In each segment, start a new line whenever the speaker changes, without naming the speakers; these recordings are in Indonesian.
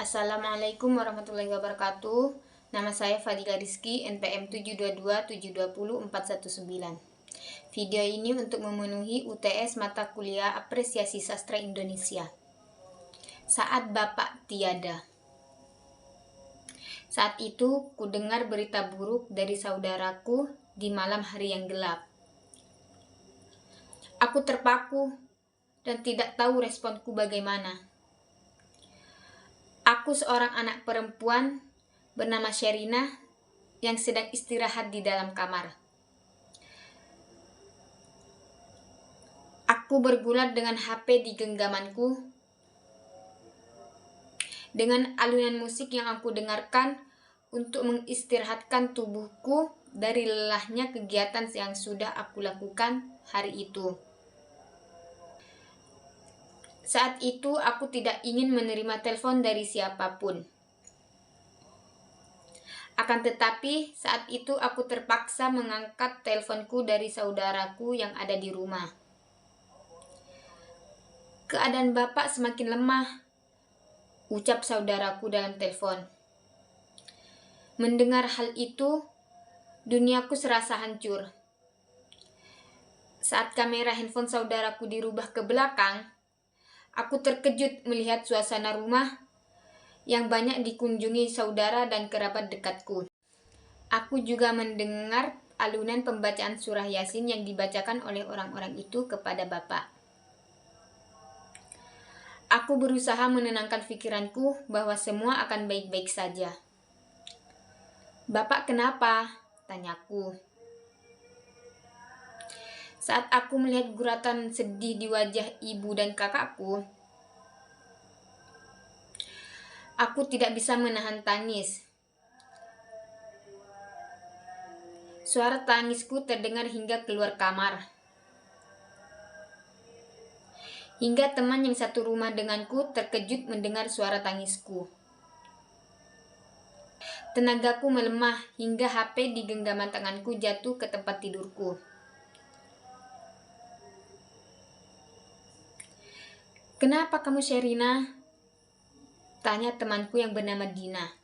Assalamualaikum warahmatullahi wabarakatuh. Nama saya Fadila Rizky, NPM 722720419. Video ini untuk memenuhi UTS mata kuliah Apresiasi Sastra Indonesia. Saat Bapak tiada. Saat itu, ku dengar berita buruk dari saudaraku di malam hari yang gelap. Aku terpaku dan tidak tahu responku bagaimana. Aku seorang anak perempuan bernama Sherina yang sedang istirahat di dalam kamar. Aku bergulat dengan HP di genggamanku. Dengan alunan musik yang aku dengarkan untuk mengistirahatkan tubuhku dari lelahnya kegiatan yang sudah aku lakukan hari itu. Saat itu aku tidak ingin menerima telepon dari siapapun. Akan tetapi saat itu aku terpaksa mengangkat teleponku dari saudaraku yang ada di rumah. Keadaan Bapak semakin lemah, ucap saudaraku dalam telepon. Mendengar hal itu, duniaku serasa hancur. Saat kamera handphone saudaraku dirubah ke belakang, aku terkejut melihat suasana rumah yang banyak dikunjungi saudara dan kerabat dekatku. Aku juga mendengar alunan pembacaan surah Yasin yang dibacakan oleh orang-orang itu kepada Bapak. Aku berusaha menenangkan pikiranku bahwa semua akan baik-baik saja. "Bapak kenapa?" tanyaku. Saat aku melihat guratan sedih di wajah ibu dan kakakku, aku tidak bisa menahan tangis. Suara tangisku terdengar hingga keluar kamar. Hingga teman yang satu rumah denganku terkejut mendengar suara tangisku. Tenagaku melemah hingga HP di genggaman tanganku jatuh ke tempat tidurku. "Kenapa kamu, Sherina?" tanya temanku yang bernama Dina.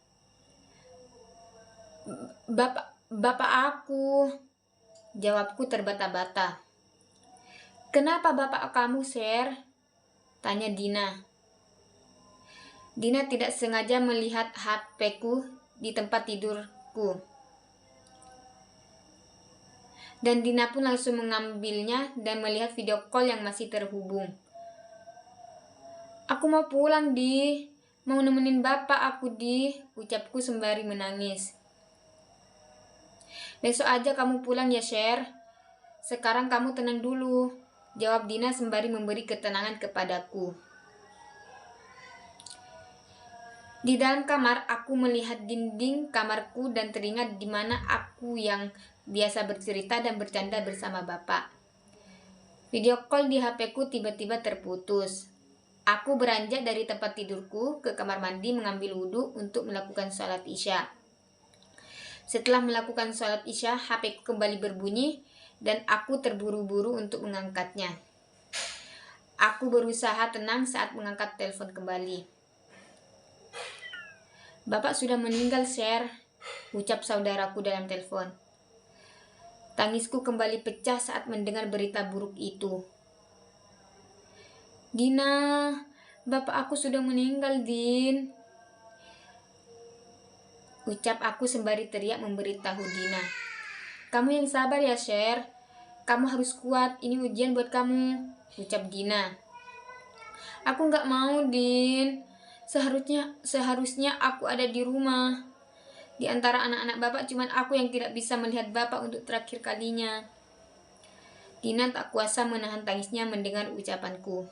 Bapak aku," jawabku terbata-bata. "Kenapa bapak kamu, Sher?" tanya Dina. Dina tidak sengaja melihat HP-ku di tempat tidurku. Dan Dina pun langsung mengambilnya dan melihat video call yang masih terhubung. "Aku mau pulang, Di. Mau nemenin bapak aku, Di," ucapku sembari menangis. "Besok aja kamu pulang ya, Sher. Sekarang kamu tenang dulu," jawab Dina sembari memberi ketenangan kepadaku. Di dalam kamar, aku melihat dinding kamarku dan teringat di mana aku yang biasa bercerita dan bercanda bersama bapak. Video call di HP-ku tiba-tiba terputus. Aku beranjak dari tempat tidurku ke kamar mandi mengambil wudhu untuk melakukan sholat Isya. Setelah melakukan sholat Isya, HP-ku kembali berbunyi dan aku terburu-buru untuk mengangkatnya. Aku berusaha tenang saat mengangkat telepon kembali. "Bapak sudah meninggal, Sher," ucap saudaraku dalam telepon. Tangisku kembali pecah saat mendengar berita buruk itu. "Dina, bapak aku sudah meninggal, Din," ucap aku sembari teriak memberitahu Dina. "Kamu yang sabar ya, Sher. Kamu harus kuat, ini ujian buat kamu," ucap Dina. "Aku gak mau, Din. Seharusnya aku ada di rumah. Di antara anak-anak bapak cuman aku yang tidak bisa melihat bapak untuk terakhir kalinya." Dina tak kuasa menahan tangisnya mendengar ucapanku.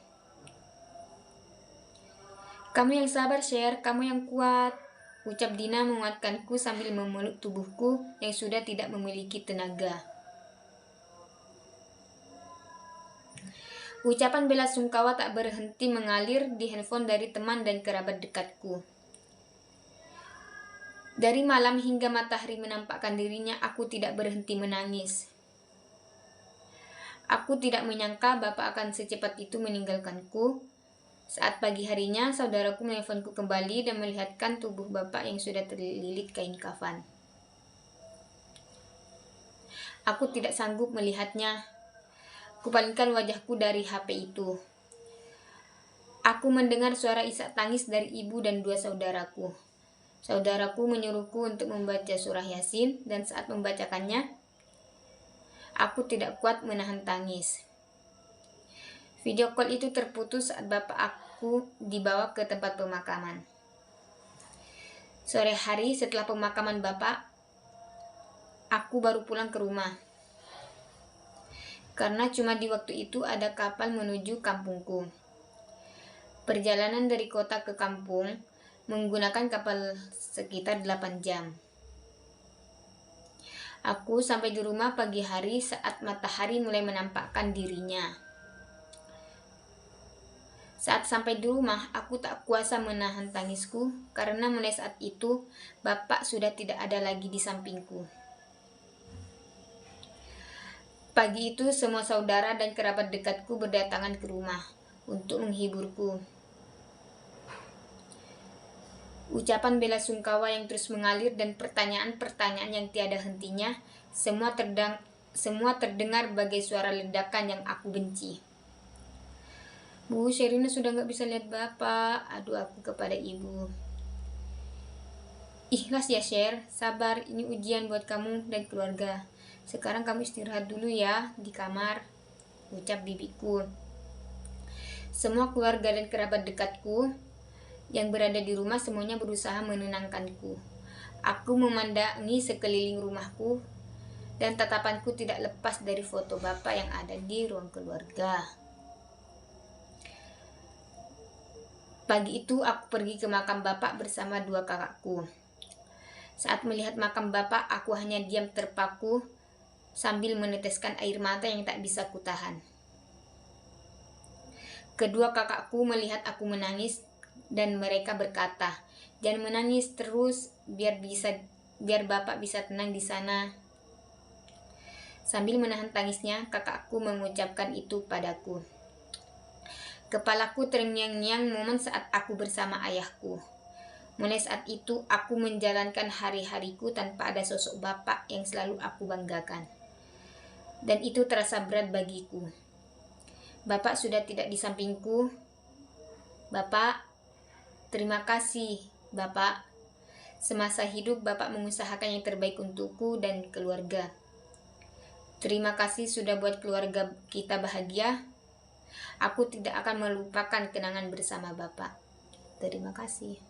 "Kamu yang sabar, Sher. Kamu yang kuat," ucap Dina menguatkanku sambil memeluk tubuhku yang sudah tidak memiliki tenaga. Ucapan bela sungkawa tak berhenti mengalir di handphone dari teman dan kerabat dekatku. Dari malam hingga matahari menampakkan dirinya, aku tidak berhenti menangis. Aku tidak menyangka bapak akan secepat itu meninggalkanku, Saat pagi harinya, saudaraku menelponku kembali dan melihatkan tubuh bapak yang sudah terlilit kain kafan. Aku tidak sanggup melihatnya. Kupalingkan wajahku dari HP itu. Aku mendengar suara isak tangis dari ibu dan dua saudaraku. Saudaraku menyuruhku untuk membaca surah Yasin, dan saat membacakannya, aku tidak kuat menahan tangis. Video call itu terputus saat bapak aku dibawa ke tempat pemakaman. Sore hari setelah pemakaman bapak, aku baru pulang ke rumah. Karena cuma di waktu itu ada kapal menuju kampungku. Perjalanan dari kota ke kampung menggunakan kapal sekitar 8 jam. Aku sampai di rumah pagi hari saat matahari mulai menampakkan dirinya. Saat sampai di rumah, aku tak kuasa menahan tangisku karena mulai saat itu bapak sudah tidak ada lagi di sampingku. Pagi itu semua saudara dan kerabat dekatku berdatangan ke rumah untuk menghiburku. Ucapan bela sungkawa yang terus mengalir dan pertanyaan-pertanyaan yang tiada hentinya, semua terdengar bagai suara ledakan yang aku benci. Bu, Sherina sudah gak bisa lihat bapak, adu aku kepada ibu. Ikhlas ya Sher, sabar, ini ujian buat kamu dan keluarga. Sekarang kamu istirahat dulu ya di kamar, ucap bibiku. Semua keluarga dan kerabat dekatku yang berada di rumah semuanya berusaha menenangkanku. Aku memandangi sekeliling rumahku dan tatapanku tidak lepas dari foto bapak yang ada di ruang keluarga. Pagi itu aku pergi ke makam bapak bersama dua kakakku. Saat melihat makam bapak, aku hanya diam terpaku sambil meneteskan air mata yang tak bisa kutahan. Kedua kakakku melihat aku menangis dan mereka berkata, "Jangan menangis terus, biar bapak bisa tenang di sana." Sambil menahan tangisnya, kakakku mengucapkan itu padaku. Kepalaku terngiang-ngiang momen saat aku bersama ayahku. Mulai saat itu, aku menjalankan hari-hariku tanpa ada sosok bapak yang selalu aku banggakan. Dan itu terasa berat bagiku. Bapak sudah tidak di sampingku. Bapak, terima kasih, Bapak. Semasa hidup, Bapak mengusahakan yang terbaik untukku dan keluarga. Terima kasih sudah buat keluarga kita bahagia. Aku tidak akan melupakan kenangan bersama Bapak. Terima kasih.